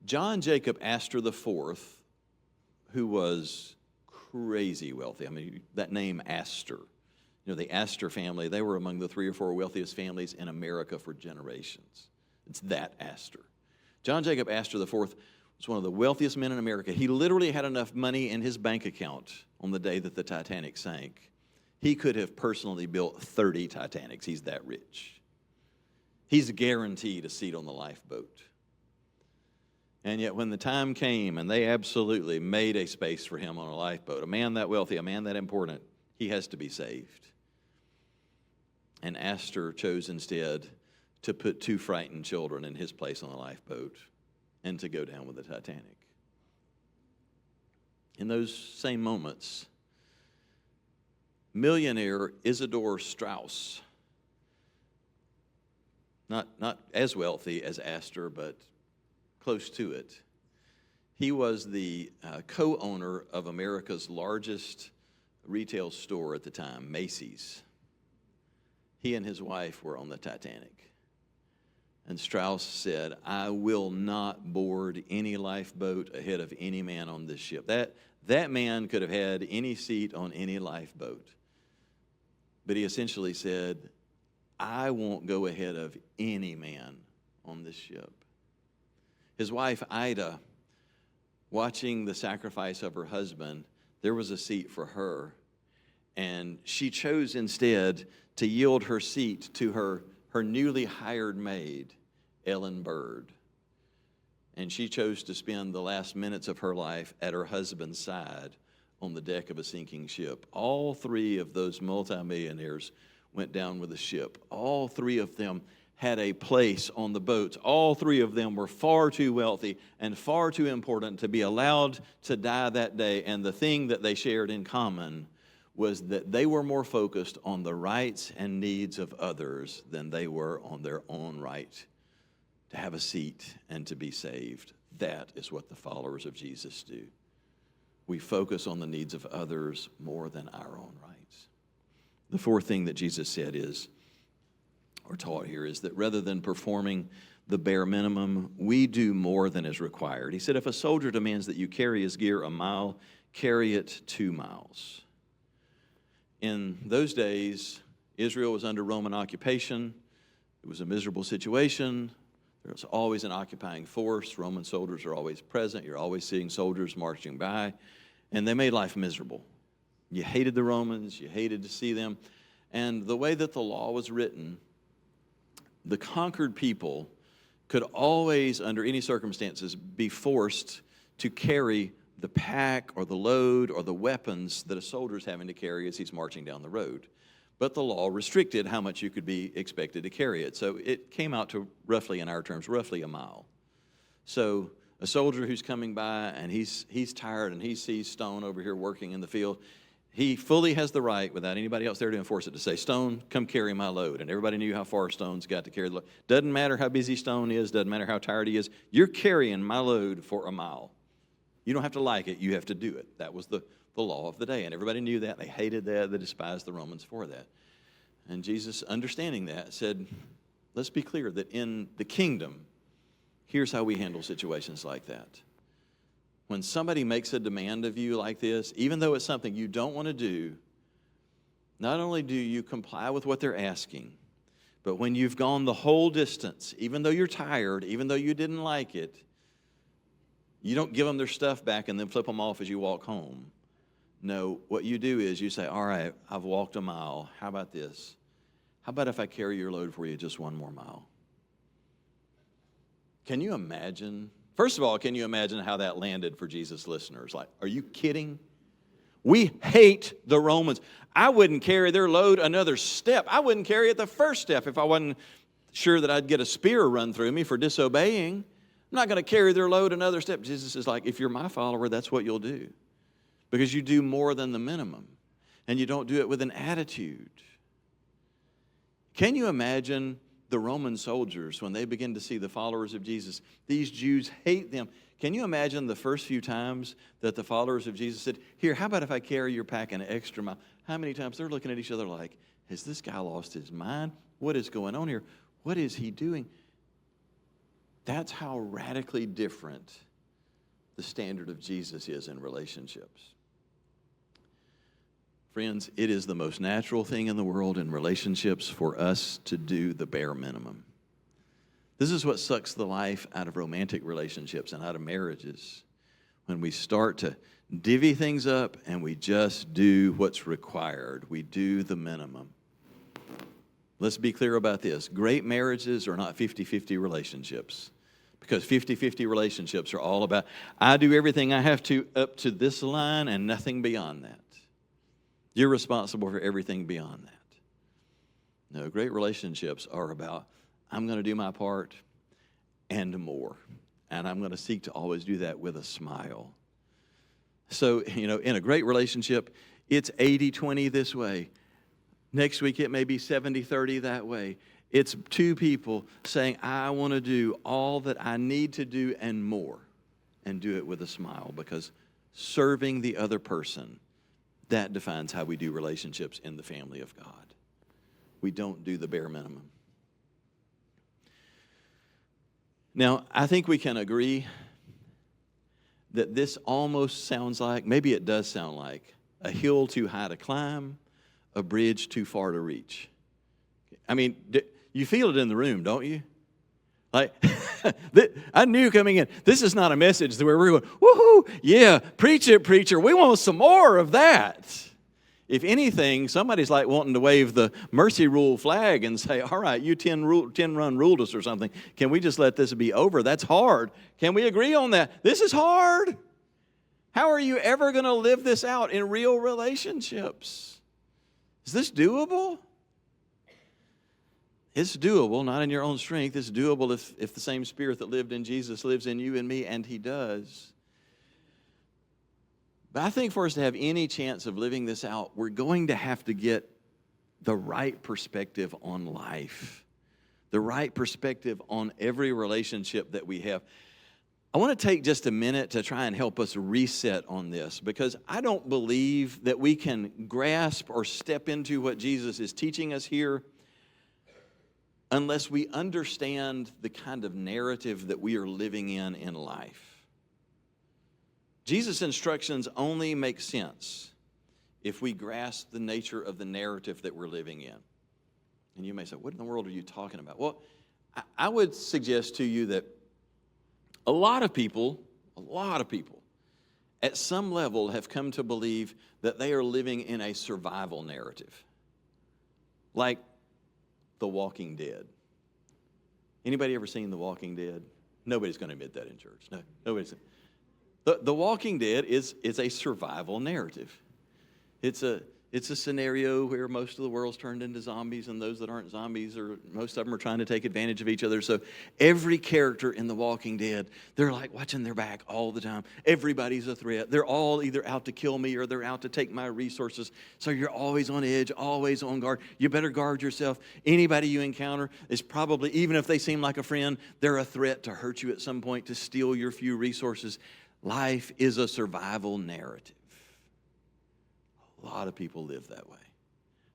John Jacob Astor IV, who was crazy wealthy. I mean, that name Astor, you know, the Astor family, they were among the 3 or 4 wealthiest families in America for generations. It's that Astor. John Jacob Astor IV was one of the wealthiest men in America. He literally had enough money in his bank account on the day that the Titanic sank. He could have personally built 30 Titanics. He's that rich. He's guaranteed a seat on the lifeboat. And yet when the time came and they absolutely made a space for him on a lifeboat, a man that wealthy, a man that important, he has to be saved. And Astor chose instead to put 2 frightened children in his place on the lifeboat and to go down with the Titanic. In those same moments, millionaire Isidor Straus, not as wealthy as Astor, but close to it. He was the co-owner of America's largest retail store at the time, Macy's. He and his wife were on the Titanic. And Straus said, I will not board any lifeboat ahead of any man on this ship. That man could have had any seat on any lifeboat. But he essentially said, I won't go ahead of any man on this ship. His wife, Ida, watching the sacrifice of her husband, there was a seat for her. And she chose instead to yield her seat to her newly hired maid, Ellen Bird. And she chose to spend the last minutes of her life at her husband's side on the deck of a sinking ship. All three of those multimillionaires went down with the ship. All three of them had a place on the boats. All three of them were far too wealthy and far too important to be allowed to die that day. And the thing that they shared in common was that they were more focused on the rights and needs of others than they were on their own right to have a seat and to be saved. That is what the followers of Jesus do. We focus on the needs of others more than our own rights. The fourth thing that Jesus said is, or taught here, is that rather than performing the bare minimum, we do more than is required. He said, if a soldier demands that you carry his gear a mile, carry it 2 miles. In those days, Israel was under Roman occupation. It was a miserable situation. There was always an occupying force. Roman soldiers are always present. You're always seeing soldiers marching by. And they made life miserable. You hated the Romans. You hated to see them. And the way that the law was written, the conquered people could always, under any circumstances, be forced to carry the pack or the load or the weapons that a soldier's having to carry as he's marching down the road. But the law restricted how much you could be expected to carry it. So it came out to roughly, in our terms, roughly a mile. So a soldier who's coming by and he's tired and he sees Stone over here working in the field, he fully has the right, without anybody else there to enforce it, to say, Stone, come carry my load. And everybody knew how far Stone's got to carry the load. Doesn't matter how busy Stone is, doesn't matter how tired he is, you're carrying my load for a mile. You don't have to like it, you have to do it. That was the law of the day. And everybody knew that. They hated that. They despised the Romans for that. And Jesus, understanding that, said, let's be clear that in the kingdom, here's how we handle situations like that. When somebody makes a demand of you like this, even though it's something you don't want to do, not only do you comply with what they're asking, but when you've gone the whole distance, even though you're tired, even though you didn't like it, you don't give them their stuff back and then flip them off as you walk home. No, what you do is you say, all right, I've walked a mile. How about this? How about if I carry your load for you just 1 more mile? Can you imagine? First of all, can you imagine how that landed for Jesus' listeners? Like, are you kidding? We hate the Romans. I wouldn't carry their load another step. I wouldn't carry it the first step if I wasn't sure that I'd get a spear run through me for disobeying. I'm not going to carry their load another step. Jesus is like, if you're my follower, that's what you'll do. Because you do more than the minimum. And you don't do it with an attitude. Can you imagine the Roman soldiers when they begin to see the followers of Jesus? These Jews hate them. Can you imagine the first few times that the followers of Jesus said, here, how about if I carry your pack an extra mile? How many times they're looking at each other like, has this guy lost his mind? What is going on here? What is he doing? That's how radically different the standard of Jesus is in relationships. Friends, it is the most natural thing in the world in relationships for us to do the bare minimum. This is what sucks the life out of romantic relationships and out of marriages. When we start to divvy things up and we just do what's required. We do the minimum. Let's be clear about this. Great marriages are not 50-50 relationships. Because 50-50 relationships are all about, I do everything I have to up to this line and nothing beyond that. You're responsible for everything beyond that. No, great relationships are about, I'm going to do my part and more. And I'm going to seek to always do that with a smile. So, in a great relationship, it's 80-20 this way. Next week, it may be 70-30 that way. It's two people saying, I want to do all that I need to do and more, and do it with a smile, because serving the other person, that defines how we do relationships in the family of God. We don't do the bare minimum. Now, I think we can agree that this almost sounds like, maybe it does sound like, a hill too high to climb, a bridge too far to reach. I mean, you feel it in the room, don't you? Like, I knew coming in, this is not a message where we're going, woohoo, yeah, preach it, preacher. We want some more of that. If anything, somebody's like wanting to wave the mercy rule flag and say, all right, you 10-run ruled us or something. Can we just let this be over? That's hard. Can we agree on that? This is hard. How are you ever going to live this out in real relationships? Is this doable? It's doable, not in your own strength. It's doable if the same Spirit that lived in Jesus lives in you and me, and He does. But I think for us to have any chance of living this out, we're going to have to get the right perspective on life, the right perspective on every relationship that we have. I want to take just a minute to try and help us reset on this, because I don't believe that we can grasp or step into what Jesus is teaching us here unless we understand the kind of narrative that we are living in life. Jesus' instructions only make sense if we grasp the nature of the narrative that we're living in. And you may say, what in the world are you talking about? Well, I would suggest to you that a lot of people, at some level have come to believe that they are living in a survival narrative. Like The Walking Dead. Anybody ever seen The Walking Dead? Nobody's going to admit that in church. No, nobody's. The Walking Dead is a survival narrative. It's a scenario where most of the world's turned into zombies, and those that aren't zombies, or most of them are trying to take advantage of each other. So every character in The Walking Dead, they're like watching their back all the time. Everybody's a threat. They're all either out to kill me or they're out to take my resources. So you're always on edge, always on guard. You better guard yourself. Anybody you encounter is probably, even if they seem like a friend, they're a threat to hurt you at some point, to steal your few resources. Life is a survival narrative. A lot of people live that way.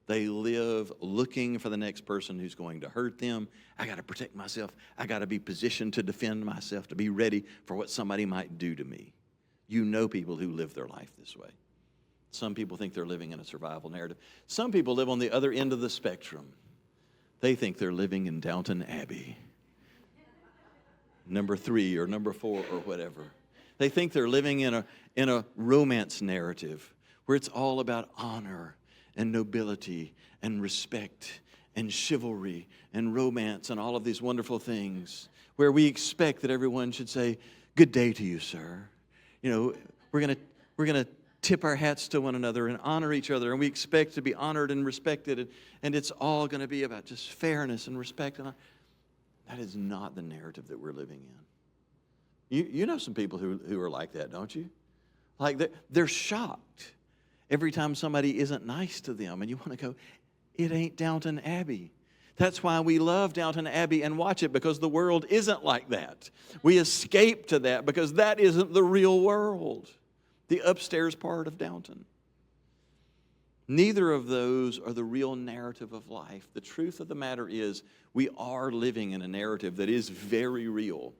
They live looking for the next person who's going to hurt them. I got to protect myself. I got to be positioned to defend myself, to be ready for what somebody might do to me. You know people who live their life this way. Some people think they're living in a survival narrative. Some people live on the other end of the spectrum. They think they're living in Downton Abbey, number 3 or number 4 or whatever. They think they're living in a romance narrative, where it's all about honor and nobility and respect and chivalry and romance and all of these wonderful things, where we expect that everyone should say, "Good day to you, sir." You know, we're gonna tip our hats to one another and honor each other, and we expect to be honored and respected, and it's all going to be about just fairness and respect. And that is not the narrative that we're living in. You know some people who are like that, don't you? Like they're shocked every time somebody isn't nice to them, and you want to go, it ain't Downton Abbey. That's why we love Downton Abbey and watch it, because the world isn't like that. We escape to that because that isn't the real world, the upstairs part of Downton. Neither of those are the real narrative of life. The truth of the matter is, we are living in a narrative that is very real.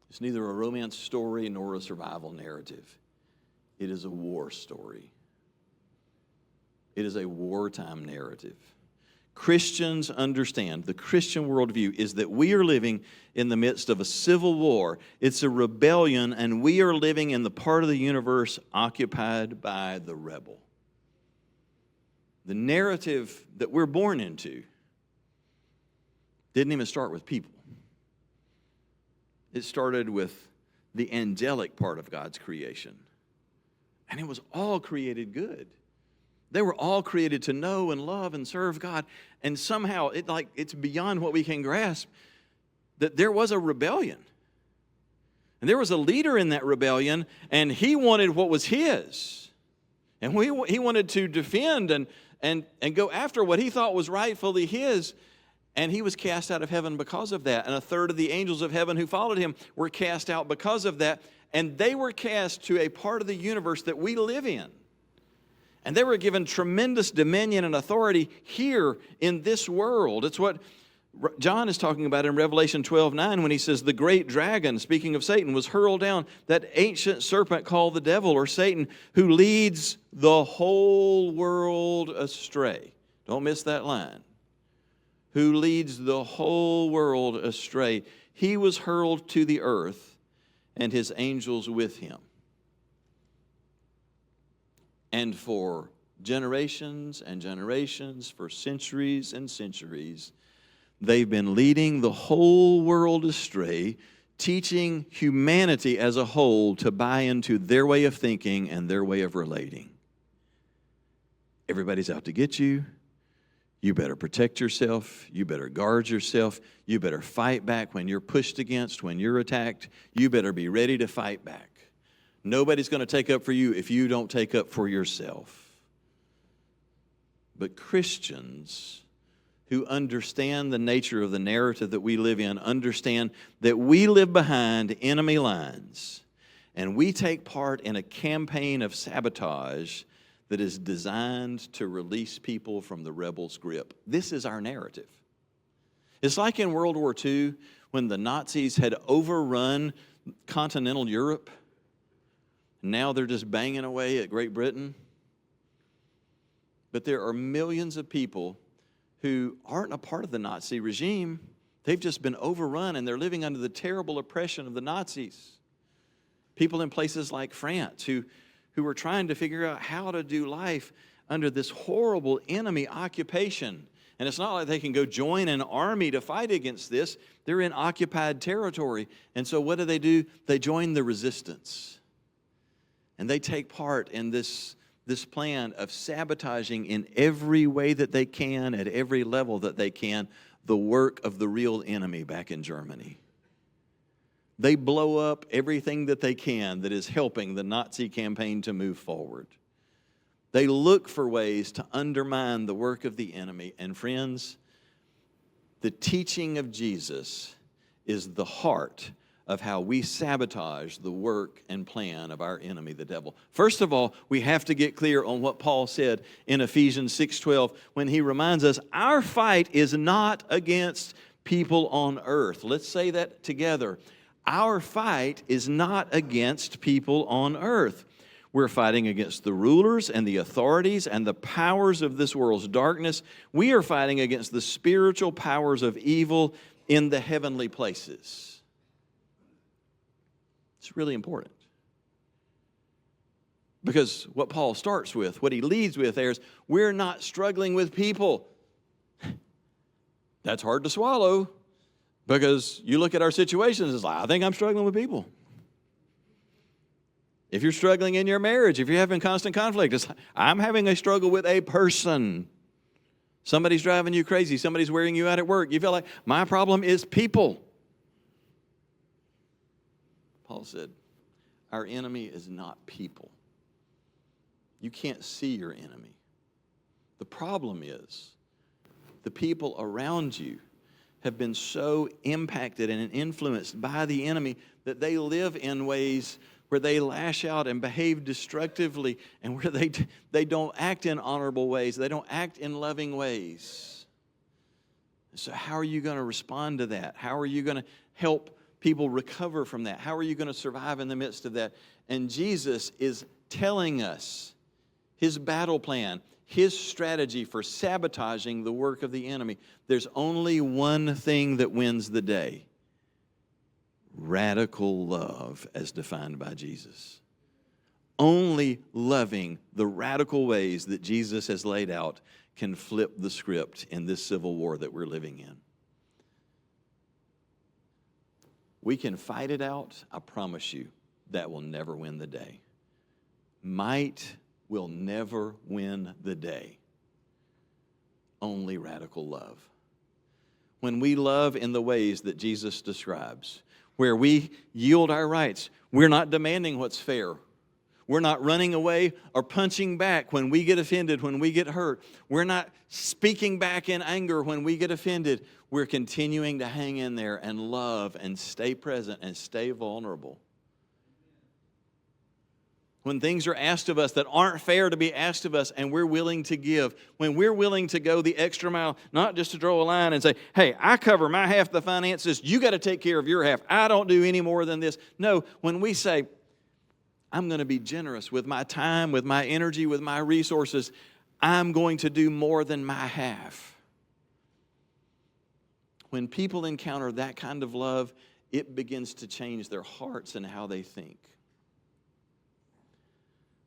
It's neither a romance story nor a survival narrative. It is a war story. It is a wartime narrative. Christians understand, the Christian worldview is that we are living in the midst of a civil war. It's a rebellion, and we are living in the part of the universe occupied by the rebel. The narrative that we're born into didn't even start with people. It started with the angelic part of God's creation. And it was all created good. They were all created to know and love and serve God. And somehow, it's beyond what we can grasp that there was a rebellion. And there was a leader in that rebellion, and he wanted what was his. And he wanted to defend and go after what he thought was rightfully his. And he was cast out of heaven because of that. And a third of the angels of heaven who followed him were cast out because of that. And they were cast to a part of the universe that we live in. And they were given tremendous dominion and authority here in this world. It's what John is talking about in Revelation 12:9 when he says, the great dragon, speaking of Satan, was hurled down, that ancient serpent called the devil or Satan, who leads the whole world astray. Don't miss that line. Who leads the whole world astray. He was hurled to the earth, and his angels with him. And for generations and generations, for centuries and centuries, they've been leading the whole world astray teaching humanity as a whole to buy into their way of thinking and their way of relating. Everybody's out to get you. You better protect yourself. You better guard yourself. You better fight back when you're pushed against, when you're attacked. You better be ready to fight back. Nobody's going to take up for you if you don't take up for yourself. But Christians who understand the nature of the narrative that we live in understand that we live behind enemy lines, and we take part in a campaign of sabotage that is designed to release people from the rebels' grip. This is our narrative. It's like in World War II when the Nazis had overrun continental Europe. Now they're just banging away at Great Britain. But there are millions of people who aren't a part of the Nazi regime. They've just been overrun, and they're living under the terrible oppression of the Nazis. People in places like France who are trying to figure out how to do life under this horrible enemy occupation. And it's not like they can go join an army to fight against this. They're in occupied territory. And so what do? They join the resistance. And they take part in this plan of sabotaging in every way that they can, at every level that they can, the work of the real enemy back in Germany. They blow up everything that they can that is helping the Nazi campaign to move forward. They look for ways to undermine the work of the enemy. And friends, the teaching of Jesus is the heart of how we sabotage the work and plan of our enemy, the devil. First of all, we have to get clear on what Paul said in Ephesians 6:12 when he reminds us our fight is not against people on earth. Let's say that together. Our fight is not against people on earth. We're fighting against the rulers and the authorities and the powers of this world's darkness. We are fighting against the spiritual powers of evil in the heavenly places. It's really important. Because what Paul starts with, what he leads with there is, we're not struggling with people. That's hard to swallow. Because you look at our situations, it's like, I think I'm struggling with people. If you're struggling in your marriage, if you're having constant conflict, it's like, I'm having a struggle with a person. Somebody's driving you crazy. Somebody's wearing you out at work. You feel like, my problem is people. Paul said, our enemy is not people. You can't see your enemy. The problem is, the people around you have been so impacted and influenced by the enemy that they live in ways where they lash out and behave destructively and where they don't act in honorable ways. They don't act in loving ways. So how are you going to respond to that? How are you going to help people recover from that? How are you going to survive in the midst of that? And Jesus is telling us his battle plan, his strategy for sabotaging the work of the enemy. There's only one thing that wins the day: radical love as defined by Jesus. Only loving the radical ways that Jesus has laid out can flip the script in this civil war that we're living in. We can fight it out. I promise you, that will never win the day. Might will never win the day. Only radical love. When we love in the ways that Jesus describes, where we yield our rights, we're not demanding what's fair. We're not running away or punching back when we get offended, when we get hurt. We're not speaking back in anger when we get offended. We're continuing to hang in there and love and stay present and stay vulnerable. When things are asked of us that aren't fair to be asked of us and we're willing to give, when we're willing to go the extra mile, not just to draw a line and say, hey, I cover my half of the finances, you got to take care of your half. I don't do any more than this. No, when we say, I'm going to be generous with my time, with my energy, with my resources, I'm going to do more than my half. When people encounter that kind of love, it begins to change their hearts and how they think.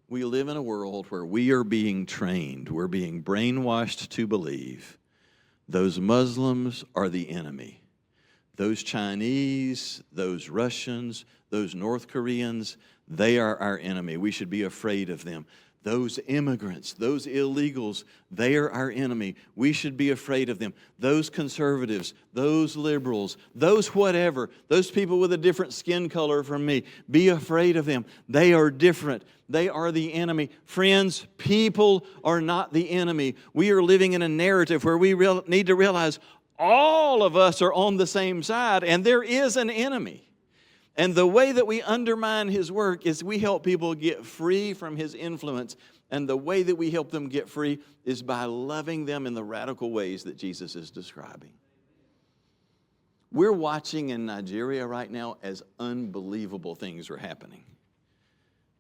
We live in a world where we are being trained, we're being brainwashed to believe those Muslims are the enemy. Those Chinese, those Russians, those North Koreans, they are our enemy. We should be afraid of them. Those immigrants, those illegals, they are our enemy. We should be afraid of them. Those conservatives, those liberals, those whatever, those people with a different skin color from me, be afraid of them. They are different. They are the enemy. Friends, people are not the enemy. We are living in a narrative where we need to realize all of us are on the same side, and there is an enemy. And the way that we undermine his work is we help people get free from his influence. And the way that we help them get free is by loving them in the radical ways that Jesus is describing. We're watching in Nigeria right now as unbelievable things are happening.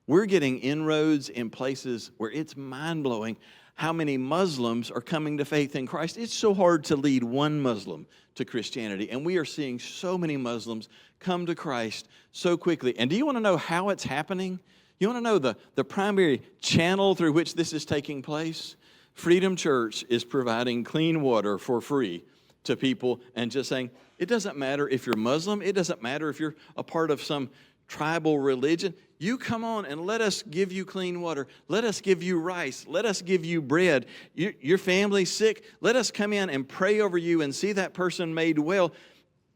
We're getting inroads in places where it's mind-blowing how many Muslims are coming to faith in Christ. It's so hard to lead one Muslim to Christianity, and we are seeing so many Muslims come to Christ so quickly. And do you want to know how it's happening? You want to know the primary channel through which this is taking place? Freedom Church is providing clean water for free to people and just saying, it doesn't matter if you're Muslim, it doesn't matter if you're a part of some tribal religion. You come on and let us give you clean water. Let us give you rice. Let us give you bread. Your family's sick. Let us come in and pray over you and see that person made well.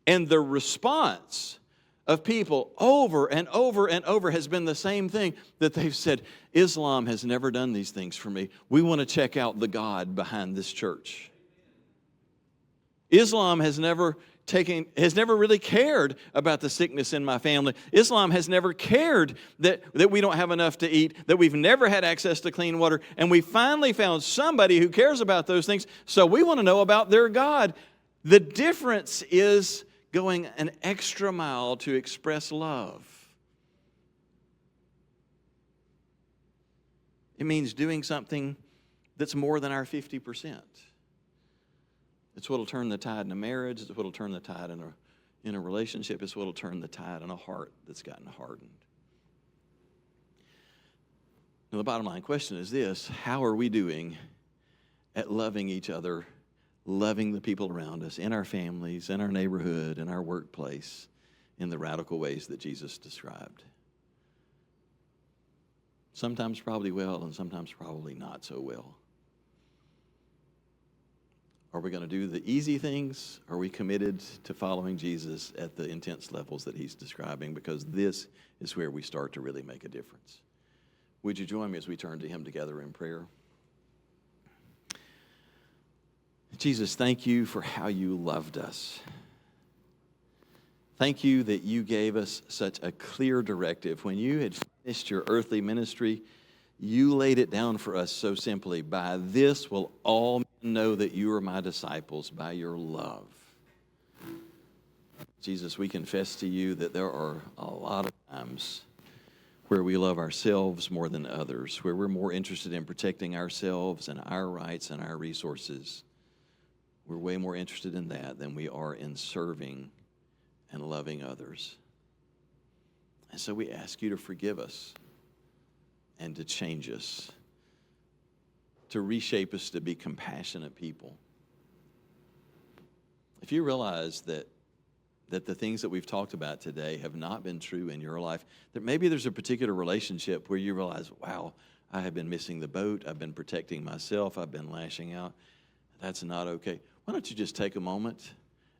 And the response of people over and over and over has been the same thing, that they've said, Islam has never done these things for me. We want to check out the God behind this church. Islam has never really cared about the sickness in my family. Islam has never cared that we don't have enough to eat, that we've never had access to clean water, and we finally found somebody who cares about those things, so we want to know about their God. The difference is going an extra mile to express love. It means doing something that's more than our 50%. It's what will turn the tide in a marriage. It's what will turn the tide in a relationship. It's what will turn the tide in a heart that's gotten hardened. Now, the bottom line question is this: how are we doing at loving each other, loving the people around us, in our families, in our neighborhood, in our workplace, in the radical ways that Jesus described? Sometimes probably well, and sometimes probably not so well. Are we going to do the easy things? Are we committed to following Jesus at the intense levels that he's describing? Because this is where we start to really make a difference. Would you join me as we turn to him together in prayer? Jesus, thank you for how you loved us. Thank you that you gave us such a clear directive. When you had finished your earthly ministry, you laid it down for us so simply: by this will all men know that you are my disciples, by your love. Jesus, we confess to you that there are a lot of times where we love ourselves more than others, where we're more interested in protecting ourselves and our rights and our resources. We're way more interested in that than we are in serving and loving others. And so we ask you to forgive us and to change us, to reshape us to be compassionate people. If you realize that the things that we've talked about today have not been true in your life, that maybe there's a particular relationship where you realize, wow, I have been missing the boat, I've been protecting myself, I've been lashing out, that's not okay. Why don't you just take a moment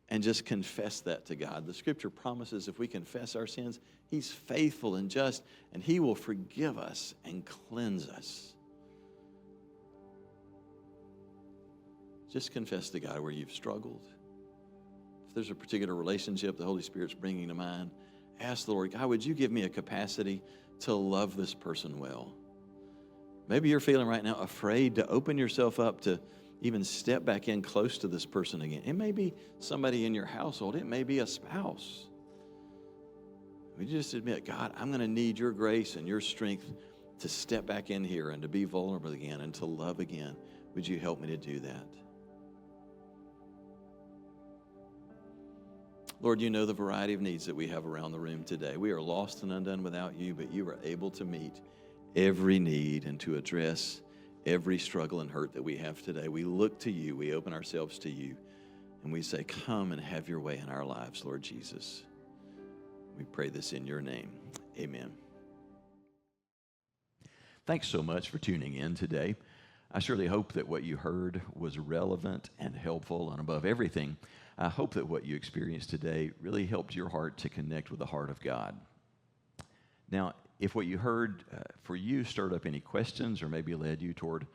and just confess that to God? The scripture promises if we confess our sins, he's faithful and just, and he will forgive us and cleanse us. Just confess to God where you've struggled. If there's a particular relationship the Holy Spirit's bringing to mind, ask the Lord, God, would you give me a capacity to love this person well? Maybe you're feeling right now afraid to open yourself up to even step back in close to this person again. It may be somebody in your household. It may be a spouse. We just admit, God, I'm going to need your grace and your strength to step back in here and to be vulnerable again and to love again. Would you help me to do that? Lord, you know the variety of needs that we have around the room today. We are lost and undone without you, but you are able to meet every need and to address every struggle and hurt that we have today. We look to you. We open ourselves to you. And we say, come and have your way in our lives, Lord Jesus. We pray this in your name. Amen. Thanks so much for tuning in today. I surely hope that what you heard was relevant and helpful, and above everything, I hope that what you experienced today really helped your heart to connect with the heart of God. Now, if what you heard for you stirred up any questions or maybe led you toward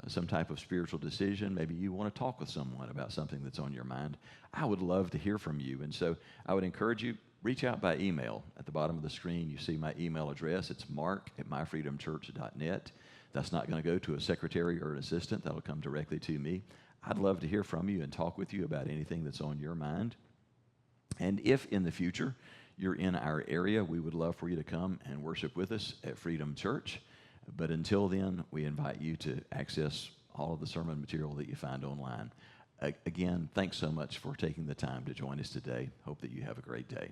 some type of spiritual decision, maybe you want to talk with someone about something that's on your mind, I would love to hear from you. And so I would encourage you, reach out by email. At the bottom of the screen, you see my email address. It's mark@myfreedomchurch.net. That's not going to go to a secretary or an assistant. That'll come directly to me. I'd love to hear from you and talk with you about anything that's on your mind. And if in the future you're in our area, we would love for you to come and worship with us at Freedom Church. But until then, we invite you to access all of the sermon material that you find online. Again, thanks so much for taking the time to join us today. Hope that you have a great day.